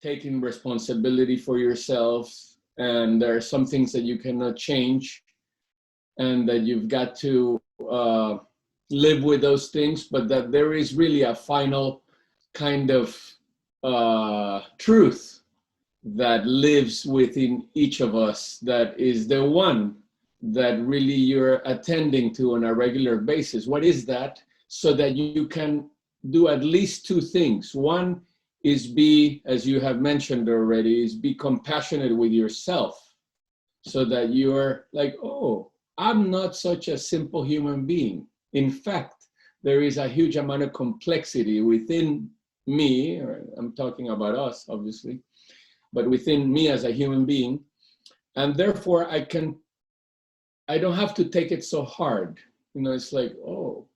taking responsibility for yourselves, and there are some things that you cannot change, and that you've got to live with those things, but that there is really a final kind of truth that lives within each of us, that is the one that really you're attending to on a regular basis. What is that? So that you can do at least two things. One is be, as you have mentioned already, is be compassionate with yourself, so that you're like, oh, I'm not such a simple human being. In fact, there is a huge amount of complexity within me, or I'm talking about us, obviously, but within me as a human being. And therefore I don't have to take it so hard. It's like, oh,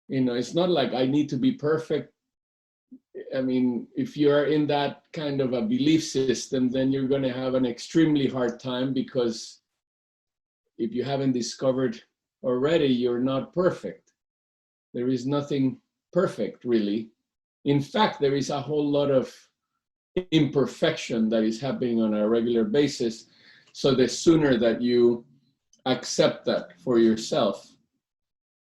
it's not like I need to be perfect. I mean, if you're in that kind of a belief system, then you're going to have an extremely hard time, because if you haven't discovered already, you're not perfect. There is nothing perfect, really. In fact, there is a whole lot of imperfection that is happening on a regular basis. So the sooner that you accept that for yourself,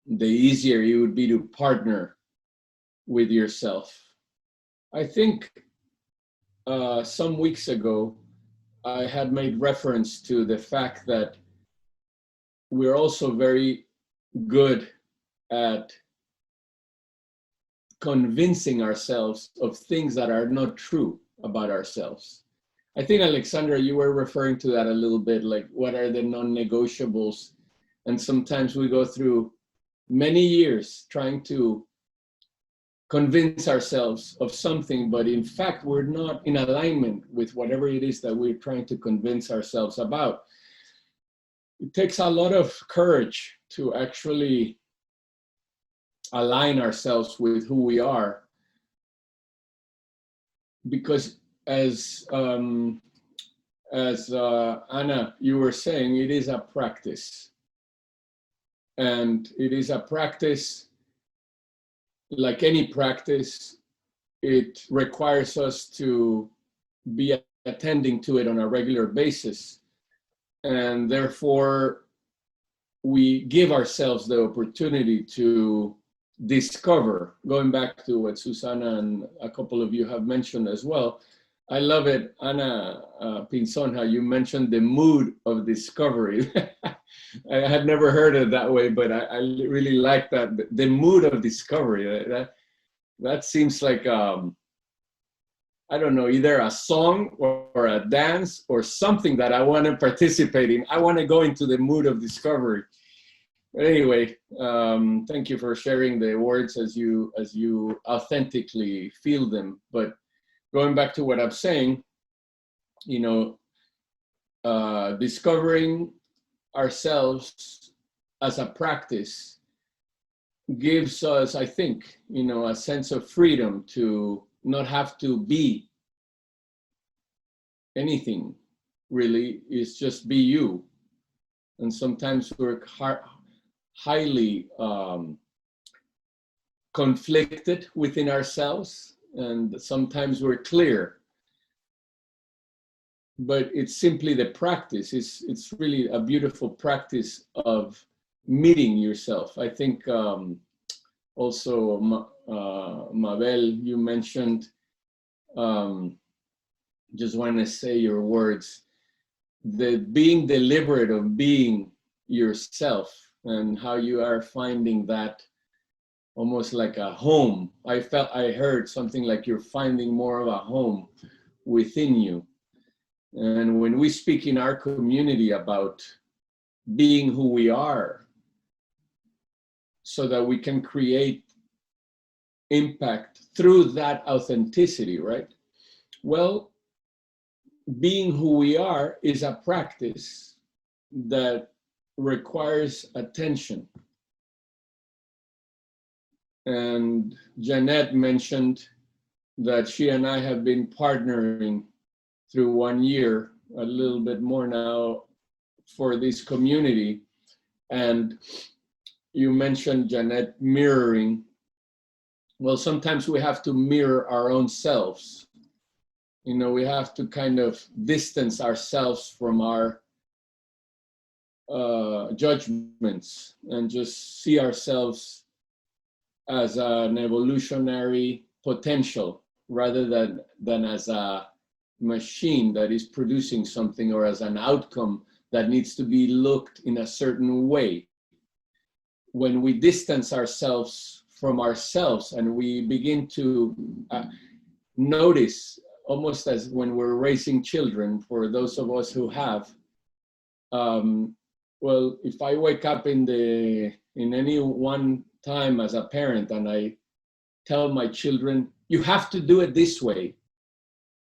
the easier it would be to partner with yourself. I think some weeks ago, I had made reference to the fact that we're also very good at convincing ourselves of things that are not true about ourselves. I think, Alexandra, you were referring to that a little bit, like what are the non-negotiables? And sometimes we go through many years trying to convince ourselves of something, but in fact, we're not in alignment with whatever it is that we're trying to convince ourselves about. It takes a lot of courage to actually align ourselves with who we are, because as Anna, you were saying, it is a practice, and it is a practice. Like any practice, it requires us to be attending to it on a regular basis, and therefore we give ourselves the opportunity to discover, going back to what Susana and a couple of you have mentioned as well. I love it, Ana Pinzon, how you mentioned the mood of discovery. I had never heard it that way, but I really like that, the mood of discovery. That seems like, I don't know, either a song or a dance or something that I want to participate in. I want to go into the mood of discovery. But anyway, thank you for sharing the words as you authentically feel them. But going back to what I'm saying, discovering ourselves as a practice gives us, I think, a sense of freedom to not have to be anything, really. It's just be you. And sometimes we're highly conflicted within ourselves, and sometimes we're clear, but it's simply the practice. It's really a beautiful practice of meeting yourself. I think also Mabel, you mentioned, just want to say your words, the being deliberate of being yourself, and how you are finding that almost like a home. I heard something like you're finding more of a home within you. And when we speak in our community about being who we are, so that we can create impact through that authenticity, right? Well, being who we are is a practice that requires attention. And Jeanette mentioned that she and I have been partnering through 1 year, a little bit more now, for this community. And you mentioned, Jeanette, mirroring. Well, sometimes we have to mirror our own selves. we have to kind of distance ourselves from our judgments and just see ourselves as an evolutionary potential rather than as a machine that is producing something, or as an outcome that needs to be looked in a certain way. When we distance ourselves from ourselves and we begin to notice, almost as when we're raising children, for those of us who have, well, if I wake up in any one time as a parent and I tell my children, you have to do it this way,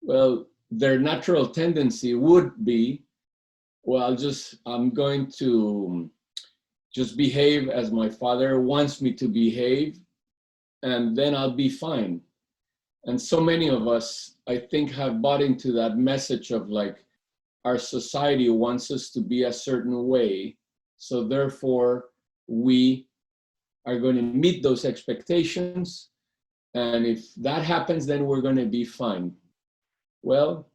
well, their natural tendency would be, well, I'm going to just behave as my father wants me to behave, and then I'll be fine. And so many of us, I think, have bought into that message of like, our society wants us to be a certain way, so therefore we are going to meet those expectations, and if that happens, then we're going to be fine. Well,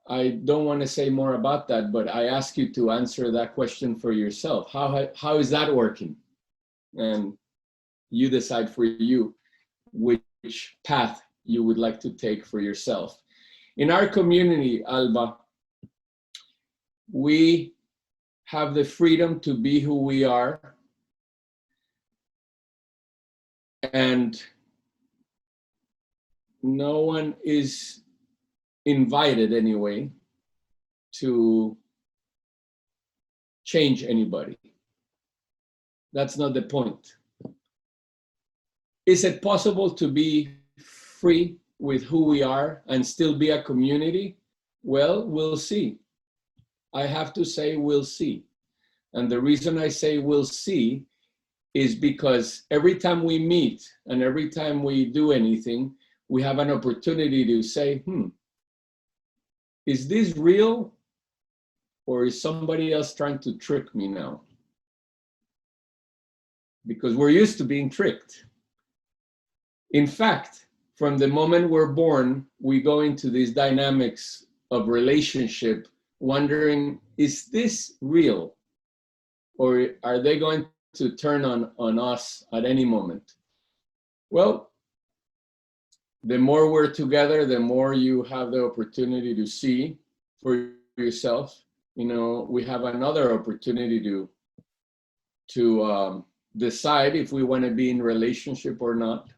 I don't want to say more about that, but I ask you to answer that question for yourself. How is that working? And you decide for you which path you would like to take for yourself. In our community, Alba, we have the freedom to be who we are, and no one is invited anyway to change anybody. That's not the point. Is it possible to be free with who we are and still be a community? Well, we'll see. I have to say we'll see. And the reason I say we'll see is because every time we meet and every time we do anything, we have an opportunity to say, is this real, or is somebody else trying to trick me now? Because we're used to being tricked. In fact, from the moment we're born, we go into these dynamics of relationship, wondering, is this real? Or are they going to turn on us at any moment? Well, the more we're together, the more you have the opportunity to see for yourself. We have another opportunity to decide if we want to be in relationship or not.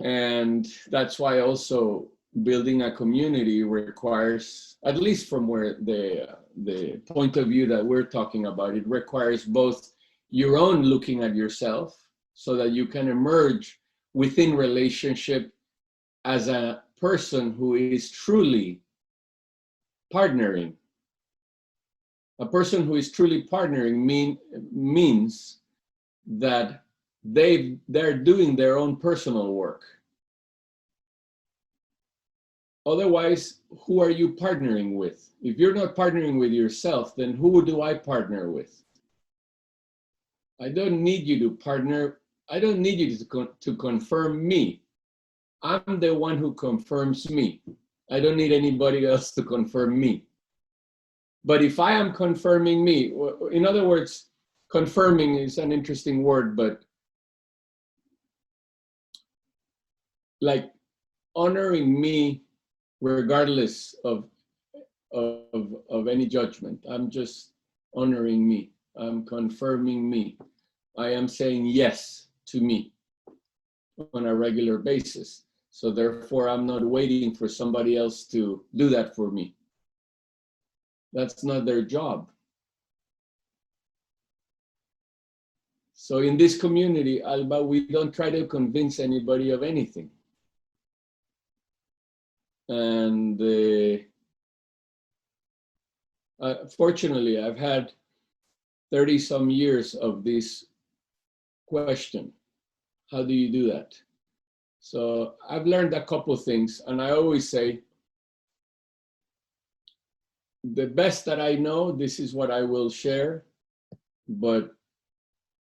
And that's why also building a community requires, at least from where the point of view that we're talking about, it requires both your own looking at yourself so that you can emerge within relationship as a person who is truly partnering. A person who is truly partnering means that they're doing their own personal work. Otherwise, who are you partnering with? If you're not partnering with yourself, then who do I partner with? I don't need you to partner. I don't need you to confirm me. I'm the one who confirms me. I don't need anybody else to confirm me. But if I am confirming me, in other words, confirming is an interesting word, but like honoring me regardless of any judgment. I'm just honoring me. I'm confirming me. I am saying yes to me on a regular basis. So therefore, I'm not waiting for somebody else to do that for me. That's not their job. So in this community, Alba, we don't try to convince anybody of anything. And fortunately, I've had 30 some years of this question. How do you do that? So I've learned a couple of things, and I always say, the best that I know, this is what I will share, but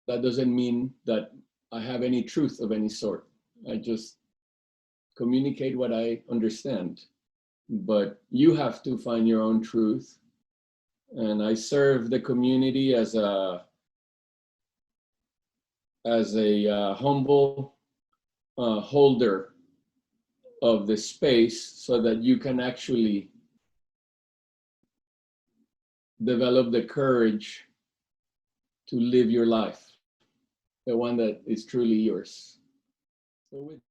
that doesn't mean that I have any truth of any sort. I just communicate what I understand. But you have to find your own truth. And I serve the community as a humble holder of the space, so that you can actually develop the courage to live your life, the one that is truly yours. So with